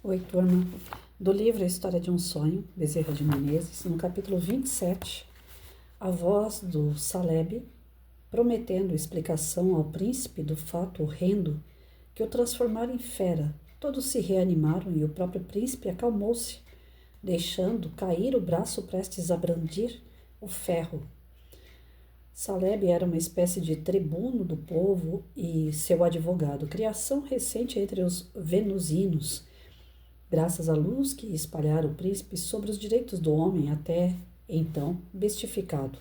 Oi, turma. Do livro A História de um Sonho, Bezerra de Menezes, no capítulo 27, a voz do Saleb, prometendo explicação ao príncipe do fato horrendo que o transformara em fera. Todos se reanimaram e o próprio príncipe acalmou-se, deixando cair o braço prestes a brandir o ferro. Saleb era uma espécie de tribuno do povo e seu advogado, criação recente entre os venusinos, graças à luz que espalhara o príncipe sobre os direitos do homem até então bestificado.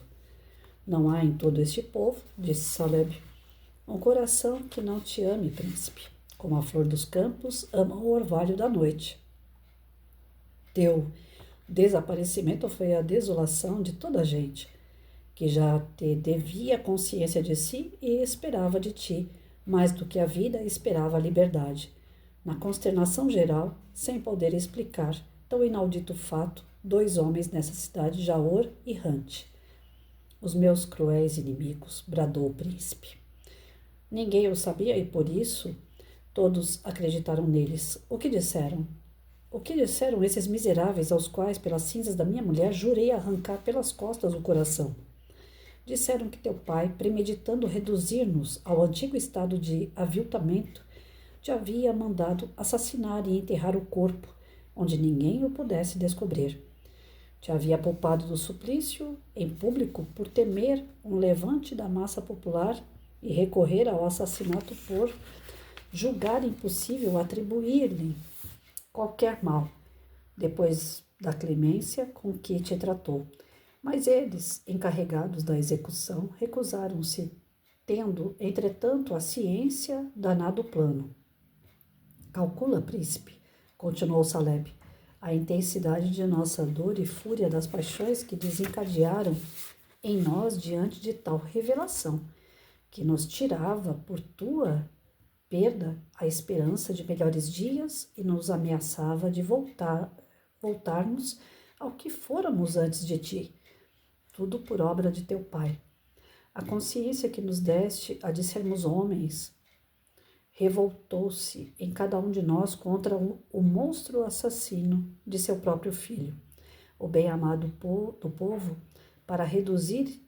Não há em todo este povo, disse Saleb, um coração que não te ame, príncipe, como a flor dos campos ama o orvalho da noite. Teu desaparecimento foi a desolação de toda a gente, que já te devia consciência de si e esperava de ti, mais do que a vida esperava a liberdade. Na consternação geral, sem poder explicar tão inaudito fato, 2 homens nessa cidade, Jaor e Hant. Os meus cruéis inimigos, bradou o príncipe. Ninguém o sabia e por isso todos acreditaram neles. O que disseram? O que disseram esses miseráveis aos quais, pelas cinzas da minha mulher, jurei arrancar pelas costas o coração? Disseram que teu pai, premeditando reduzir-nos ao antigo estado de aviltamento, te havia mandado assassinar e enterrar o corpo, onde ninguém o pudesse descobrir. Te havia poupado do suplício em público por temer um levante da massa popular e recorrer ao assassinato por julgar impossível atribuir-lhe qualquer mal, depois da clemência com que te tratou. Mas eles, encarregados da execução, recusaram-se, tendo, entretanto, a ciência danado plano. Calcula, príncipe, continuou Saleb, a intensidade de nossa dor e fúria das paixões que desencadearam em nós diante de tal revelação, que nos tirava, por tua perda, a esperança de melhores dias e nos ameaçava de voltarmos ao que fôramos antes de ti, tudo por obra de teu pai. A consciência que nos deste a de sermos homens revoltou-se em cada um de nós contra o monstro assassino de seu próprio filho. O bem-amado do povo, para reduzir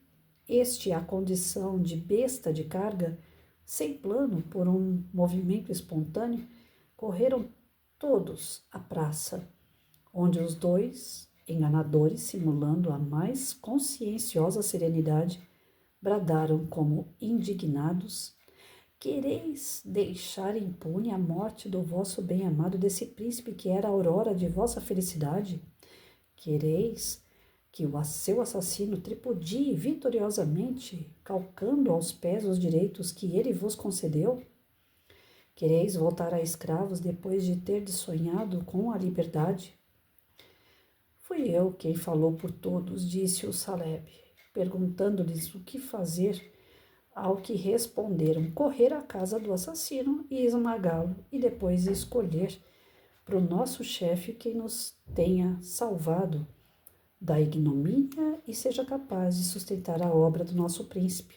este à condição de besta de carga, sem plano, por um movimento espontâneo, correram todos à praça, onde os 2 enganadores, simulando a mais conscienciosa serenidade, bradaram como indignados: quereis deixar impune a morte do vosso bem-amado, desse príncipe que era a aurora de vossa felicidade? Quereis que o seu assassino tripudie vitoriosamente, calcando aos pés os direitos que ele vos concedeu? Quereis voltar a escravos depois de ter sonhado com a liberdade? Fui eu quem falou por todos, disse o Saleb, perguntando-lhes o que fazer, ao que responderam: correr à casa do assassino e esmagá-lo, e depois escolher para o nosso chefe quem nos tenha salvado da ignomínia e seja capaz de sustentar a obra do nosso príncipe,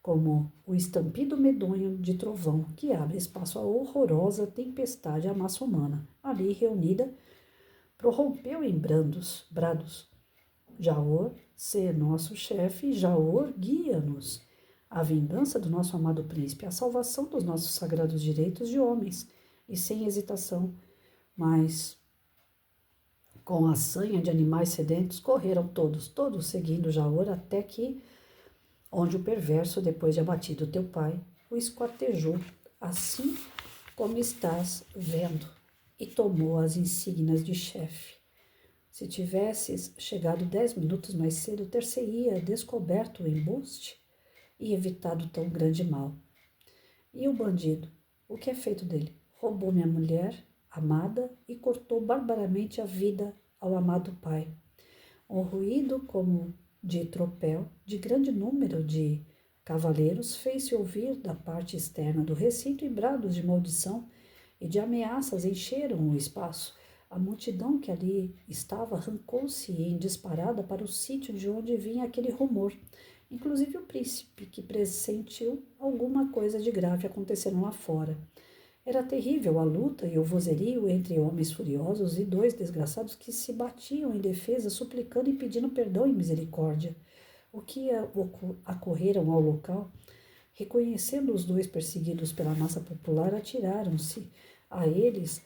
como o estampido medonho de trovão que abre espaço à horrorosa tempestade à massa humana, ali reunida, prorrompeu em brados. Jaor, sê nosso chefe, Jaor, guia-nos. A vingança do nosso amado príncipe, a salvação dos nossos sagrados direitos de homens, e sem hesitação, mas com a sanha de animais sedentos, correram todos seguindo Jaor até que, onde o perverso, depois de abatido teu pai, o esquartejou, assim como estás vendo, e tomou as insígnias de chefe. Se tivesses chegado 10 minutos mais cedo, ter-se-ia descoberto o embuste e evitado tão grande mal. E o bandido? O que é feito dele? Roubou minha mulher amada e cortou barbaramente a vida ao amado pai. Um ruído como de tropel de grande número de cavaleiros fez-se ouvir da parte externa do recinto, e brados de maldição e de ameaças encheram o espaço. A multidão que ali estava arrancou-se em disparada para o sítio de onde vinha aquele rumor, inclusive o príncipe, que pressentiu alguma coisa de grave acontecendo lá fora. Era terrível a luta e o vozerio entre homens furiosos e dois desgraçados que se batiam em defesa, suplicando e pedindo perdão e misericórdia. O que acorreram ao local, reconhecendo os dois perseguidos pela massa popular, atiraram-se a eles,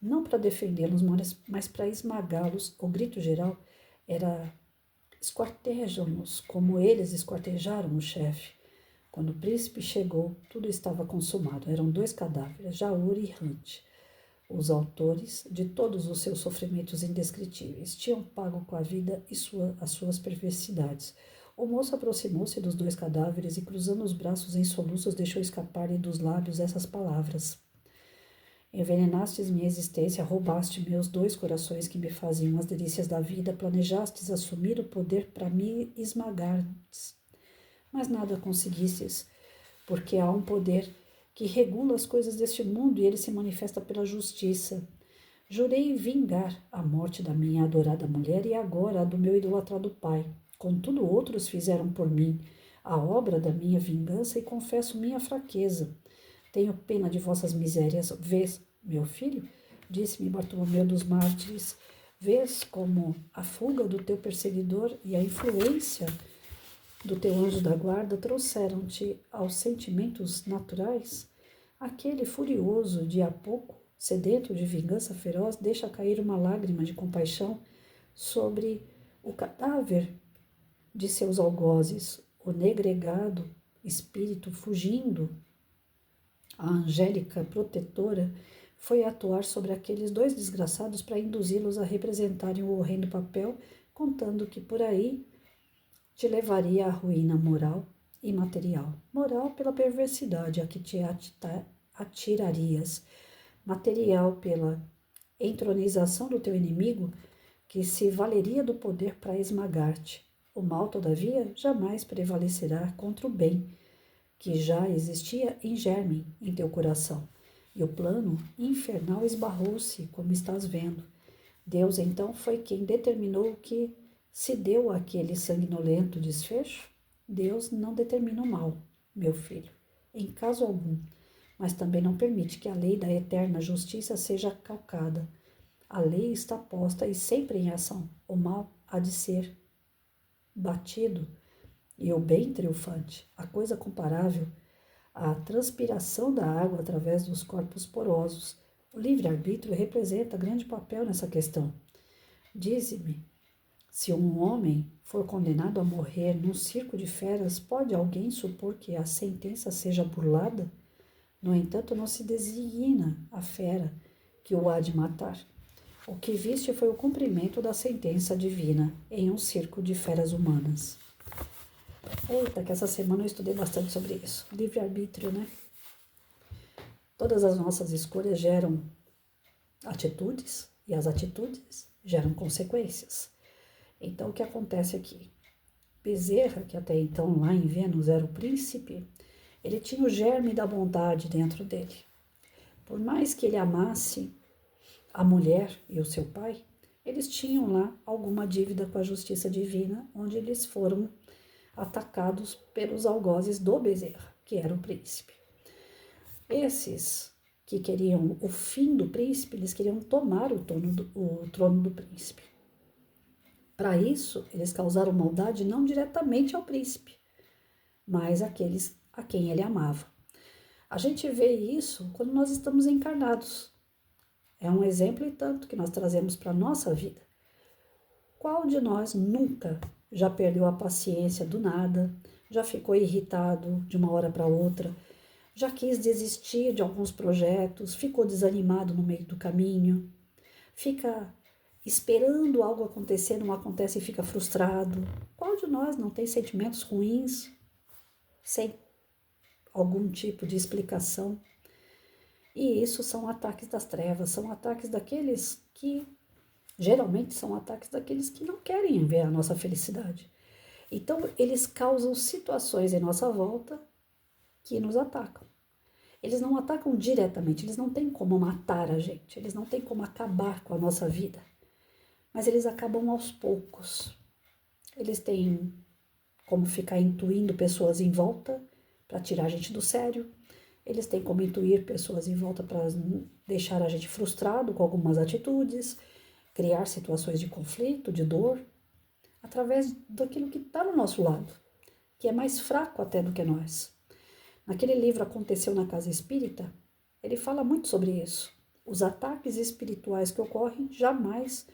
não para defendê-los, mas para esmagá-los. O grito geral era: esquartejam-nos, como eles esquartejaram o chefe. Quando o príncipe chegou, tudo estava consumado. Eram 2 cadáveres, Jaur e Hunt. Os autores de todos os seus sofrimentos indescritíveis tinham pago com a vida e as suas perversidades. O moço aproximou-se dos 2 cadáveres e, cruzando os braços em soluços, deixou escapar-lhe dos lábios essas palavras: envenenastes minha existência, roubaste meus 2 corações que me faziam as delícias da vida, planejastes assumir o poder para me esmagar, mas nada conseguistes, porque há um poder que regula as coisas deste mundo e ele se manifesta pela justiça. Jurei vingar a morte da minha adorada mulher e agora a do meu idolatrado pai. Contudo, outros fizeram por mim a obra da minha vingança e confesso minha fraqueza. Tenho pena de vossas misérias. Vês, meu filho, disse-me Bartolomeu dos Mártires, vês como a fuga do teu perseguidor e a influência do teu anjo da guarda trouxeram-te aos sentimentos naturais? Aquele furioso, de a pouco, sedento de vingança feroz, deixa cair uma lágrima de compaixão sobre o cadáver de seus algozes. O negregado espírito, fugindo, a angélica protetora, foi atuar sobre aqueles 2 desgraçados para induzi-los a representarem o horrendo papel, contando que por aí te levaria à ruína moral e material. Moral pela perversidade a que te atirarias, material pela entronização do teu inimigo, que se valeria do poder para esmagar-te. O mal, todavia, jamais prevalecerá contra o bem, que já existia em germe em teu coração. E o plano infernal esbarrou-se, como estás vendo. Deus, então, foi quem determinou que se deu aquele sanguinolento desfecho. Deus não determina o mal, meu filho, em caso algum, mas também não permite que a lei da eterna justiça seja calcada. A lei está posta e sempre em ação. O mal há de ser batido e o bem triunfante, a coisa comparável à transpiração da água através dos corpos porosos. O livre-arbítrio representa grande papel nessa questão. Dize-me, se um homem for condenado a morrer num circo de feras, pode alguém supor que a sentença seja burlada? No entanto, não se designa a fera que o há de matar. O que viste foi o cumprimento da sentença divina em um circo de feras humanas. Eita, que essa semana eu estudei bastante sobre isso. Livre-arbítrio, né? Todas as nossas escolhas geram atitudes e as atitudes geram consequências. Então, o que acontece aqui? Bezerra, que até então lá em Vênus era o príncipe, ele tinha o germe da bondade dentro dele. Por mais que ele amasse a mulher e o seu pai, eles tinham lá alguma dívida com a justiça divina, onde eles foram atacados pelos algozes do Bezerra, que era o príncipe. Esses que queriam o fim do príncipe, eles queriam tomar o trono do príncipe. Para isso, eles causaram maldade não diretamente ao príncipe, mas àqueles a quem ele amava. A gente vê isso quando nós estamos encarnados. É um exemplo e tanto que nós trazemos para a nossa vida. Qual de nós nunca já perdeu a paciência do nada, já ficou irritado de uma hora para outra, já quis desistir de alguns projetos, ficou desanimado no meio do caminho, fica esperando algo acontecer, não acontece e fica frustrado? Qual de nós não tem sentimentos ruins sem algum tipo de explicação? E isso são ataques das trevas, são ataques daqueles que, geralmente são ataques daqueles que não querem ver a nossa felicidade. Então, eles causam situações em nossa volta que nos atacam. Eles não atacam diretamente, eles não têm como matar a gente, eles não têm como acabar com a nossa vida. Mas eles acabam aos poucos. Eles têm como ficar intuindo pessoas em volta para tirar a gente do sério. Eles têm como intuir pessoas em volta para deixar a gente frustrado com algumas atitudes, criar situações de conflito, de dor, através daquilo que está no nosso lado, que é mais fraco até do que nós. Naquele livro Aconteceu na Casa Espírita, ele fala muito sobre isso. Os ataques espirituais que ocorrem jamais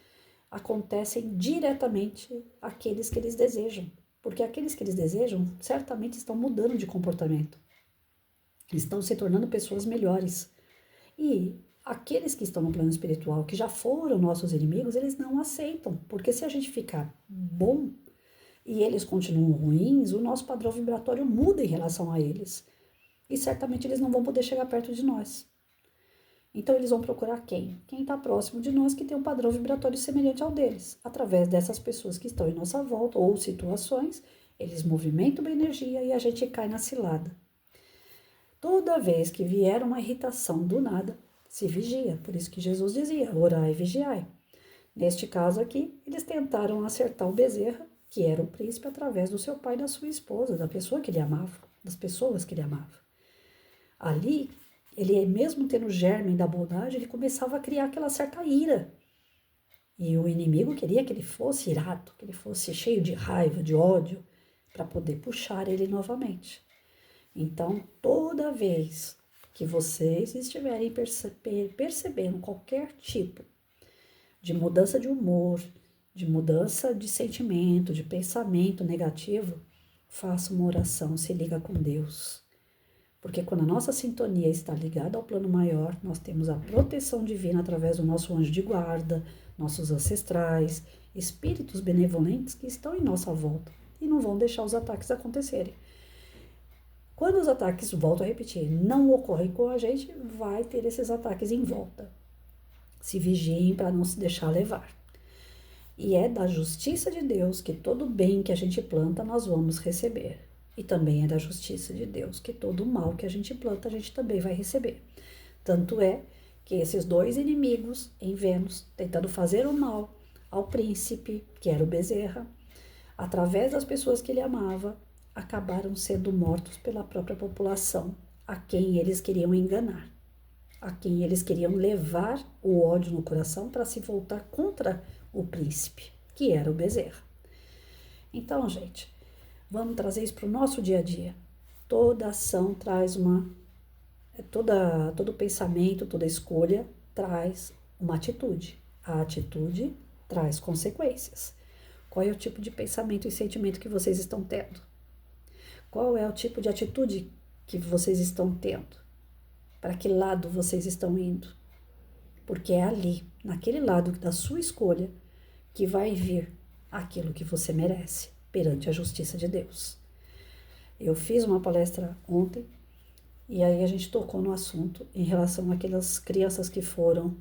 acontecem diretamente àqueles que eles desejam, porque aqueles que eles desejam certamente estão mudando de comportamento, estão se tornando pessoas melhores. E aqueles que estão no plano espiritual, que já foram nossos inimigos, eles não aceitam, porque se a gente ficar bom e eles continuam ruins, o nosso padrão vibratório muda em relação a eles. E certamente eles não vão poder chegar perto de nós. Então eles vão procurar quem? Quem está próximo de nós, que tem um padrão vibratório semelhante ao deles. Através dessas pessoas que estão em nossa volta ou situações, eles movimentam a energia e a gente cai na cilada. Toda vez que vier uma irritação do nada, se vigia. Por isso que Jesus dizia, orai e vigiai. Neste caso aqui, eles tentaram acertar o Bezerra, que era o príncipe, através do seu pai e da sua esposa, da pessoa que ele amava, das pessoas que ele amava. Ali, ele mesmo tendo o germe da bondade, ele começava a criar aquela certa ira. E o inimigo queria que ele fosse irado, que ele fosse cheio de raiva, de ódio, para poder puxar ele novamente. Então, toda vez que vocês estiverem percebendo qualquer tipo de mudança de humor, de mudança de sentimento, de pensamento negativo, faça uma oração, se liga com Deus. Porque quando a nossa sintonia está ligada ao plano maior, nós temos a proteção divina através do nosso anjo de guarda, nossos ancestrais, espíritos benevolentes que estão em nossa volta e não vão deixar os ataques acontecerem. Quando os ataques, volto a repetir, não ocorrem com a gente, vai ter esses ataques em volta. Se vigiem para não se deixar levar. E é da justiça de Deus que todo bem que a gente planta, nós vamos receber. E também é da justiça de Deus que todo mal que a gente planta, a gente também vai receber. Tanto é que esses dois inimigos em Vênus, tentando fazer o mal ao príncipe, que era o Bezerra, através das pessoas que ele amava, acabaram sendo mortos pela própria população, a quem eles queriam enganar, a quem eles queriam levar o ódio no coração para se voltar contra o príncipe, que era o Bezerra. Então, gente, vamos trazer isso para o nosso dia a dia. Toda ação traz todo pensamento, toda escolha traz uma atitude. A atitude traz consequências. Qual é o tipo de pensamento e sentimento que vocês estão tendo? Qual é o tipo de atitude que vocês estão tendo? Para que lado vocês estão indo? Porque é ali, naquele lado da sua escolha, que vai vir aquilo que você merece perante a justiça de Deus. Eu fiz uma palestra ontem e aí a gente tocou no assunto em relação àquelas crianças que foram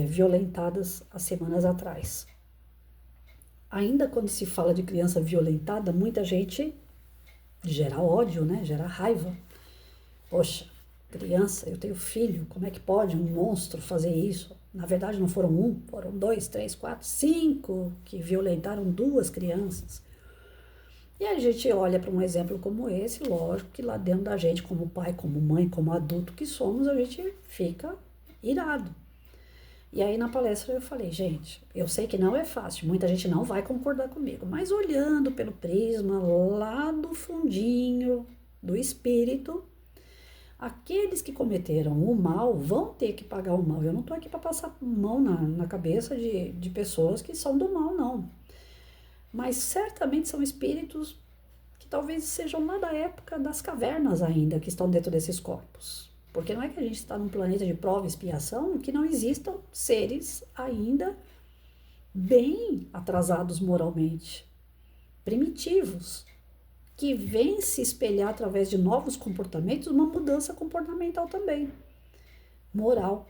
violentadas há semanas atrás. Ainda quando se fala de criança violentada, muita gente gera ódio, né? Gera raiva. Poxa, criança, eu tenho filho, como é que pode um monstro fazer isso? Na verdade não foram um, foram 2, 3, 4, 5 que violentaram 2 crianças. E a gente olha para um exemplo como esse, lógico que lá dentro da gente, como pai, como mãe, como adulto que somos, a gente fica irado. E aí na palestra eu falei, gente, eu sei que não é fácil, muita gente não vai concordar comigo, mas olhando pelo prisma lá do fundinho do espírito, aqueles que cometeram o mal vão ter que pagar o mal. Eu não estou aqui para passar mão na cabeça de pessoas que são do mal, não. Mas certamente são espíritos que talvez sejam lá da época das cavernas ainda, que estão dentro desses corpos. Porque não é que a gente está num planeta de prova e expiação que não existam seres ainda bem atrasados moralmente, primitivos, que vêm se espelhar através de novos comportamentos, uma mudança comportamental também, moral.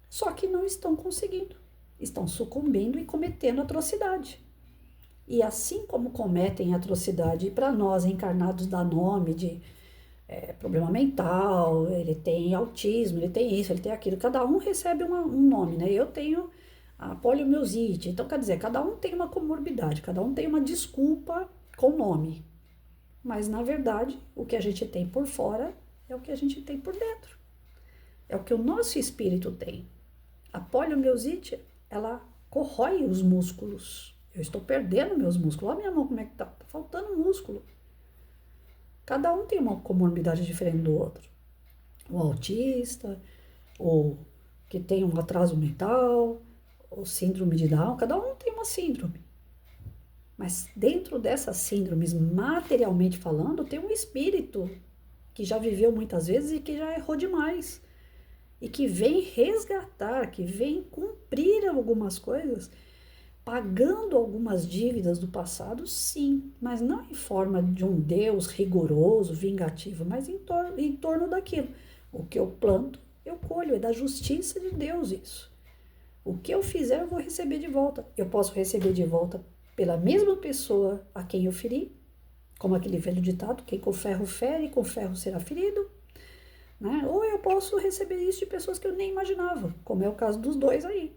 Só que não estão conseguindo, estão sucumbindo e cometendo atrocidade. E assim como cometem atrocidade, e para nós encarnados dá nome de problema mental, ele tem autismo, ele tem isso, ele tem aquilo, cada um recebe um nome, né? Eu tenho a poliomielite, então quer dizer, cada um tem uma comorbidade, cada um tem uma desculpa com nome, mas na verdade o que a gente tem por fora é o que a gente tem por dentro. É o que o nosso espírito tem. A poliomielite, ela corrói os músculos. Eu estou perdendo meus músculos. Olha a minha mão como é que tá. Tá faltando músculo. Cada um tem uma comorbidade diferente do outro. O autista, o que tem um atraso mental, o síndrome de Down, cada um tem uma síndrome. Mas dentro dessas síndromes, materialmente falando, tem um espírito que já viveu muitas vezes e que já errou demais. E que vem resgatar, que vem cumprir algumas coisas, pagando algumas dívidas do passado, sim, mas não em forma de um Deus rigoroso, vingativo, mas em torno daquilo. O que eu planto, eu colho, é da justiça de Deus isso. O que eu fizer, eu vou receber de volta. Eu posso receber de volta pela mesma pessoa a quem eu feri, como aquele velho ditado, quem com ferro fere, com ferro será ferido. Né? Ou eu posso receber isso de pessoas que eu nem imaginava, como é o caso dos dois aí.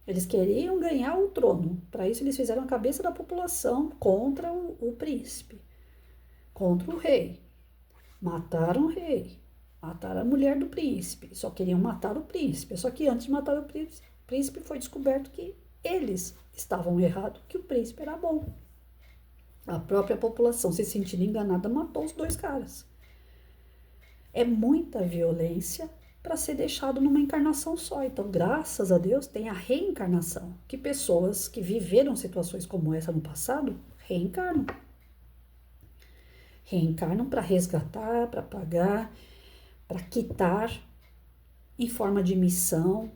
Eles queriam ganhar o trono. Para isso, eles fizeram a cabeça da população contra o príncipe, contra o rei. Mataram o rei, mataram a mulher do príncipe. Só queriam matar o príncipe. Só que antes de matar o príncipe foi descoberto que eles estavam errados, que o príncipe era bom. A própria população, se sentindo enganada, matou os dois caras. É muita violência para ser deixado numa encarnação só. Então, graças a Deus, tem a reencarnação, que pessoas que viveram situações como essa no passado reencarnam. Reencarnam para resgatar, para pagar, para quitar, em forma de missão,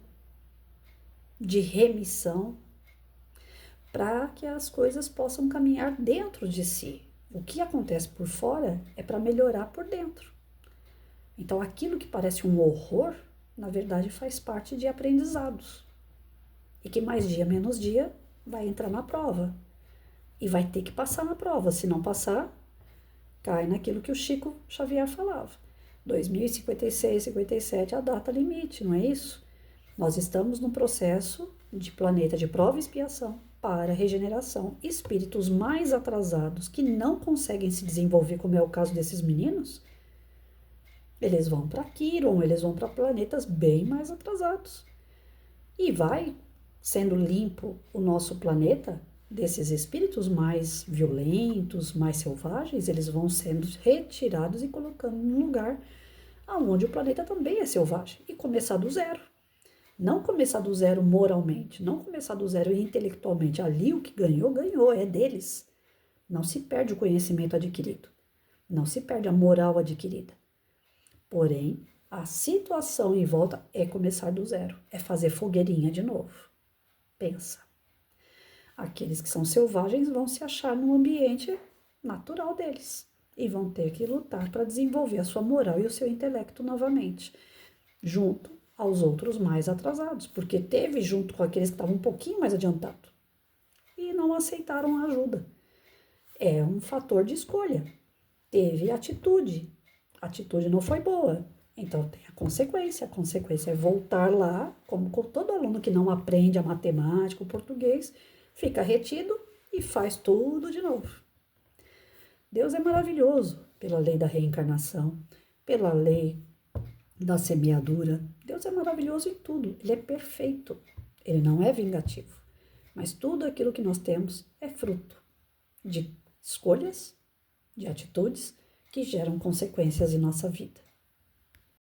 de remissão, para que as coisas possam caminhar dentro de si. O que acontece por fora é para melhorar por dentro. Então, aquilo que parece um horror, na verdade, faz parte de aprendizados. E que mais dia, menos dia, vai entrar na prova. E vai ter que passar na prova. Se não passar, cai naquilo que o Chico Xavier falava. 2056, 57 é a data limite, não é isso? Nós estamos num processo de planeta de prova e expiação para regeneração. Espíritos mais atrasados que não conseguem se desenvolver, como é o caso desses meninos, eles vão para Quiron, eles vão para planetas bem mais atrasados. E vai sendo limpo o nosso planeta desses espíritos mais violentos, mais selvagens, eles vão sendo retirados e colocando num lugar onde o planeta também é selvagem. E começar do zero. Não começar do zero moralmente, não começar do zero intelectualmente. Ali o que ganhou, ganhou, é deles. Não se perde o conhecimento adquirido. Não se perde a moral adquirida. Porém, a situação em volta é começar do zero, é fazer fogueirinha de novo. Pensa. Aqueles que são selvagens vão se achar no ambiente natural deles e vão ter que lutar para desenvolver a sua moral e o seu intelecto novamente, junto aos outros mais atrasados, porque teve junto com aqueles que estavam um pouquinho mais adiantados e não aceitaram a ajuda. É um fator de escolha. Teve atitude. A atitude não foi boa. Então tem a consequência. A consequência é voltar lá, como com todo aluno que não aprende a matemática, o português, fica retido e faz tudo de novo. Deus é maravilhoso pela lei da reencarnação, pela lei da semeadura. Deus é maravilhoso em tudo. Ele é perfeito. Ele não é vingativo. Mas tudo aquilo que nós temos é fruto de escolhas, de atitudes que geram consequências em nossa vida.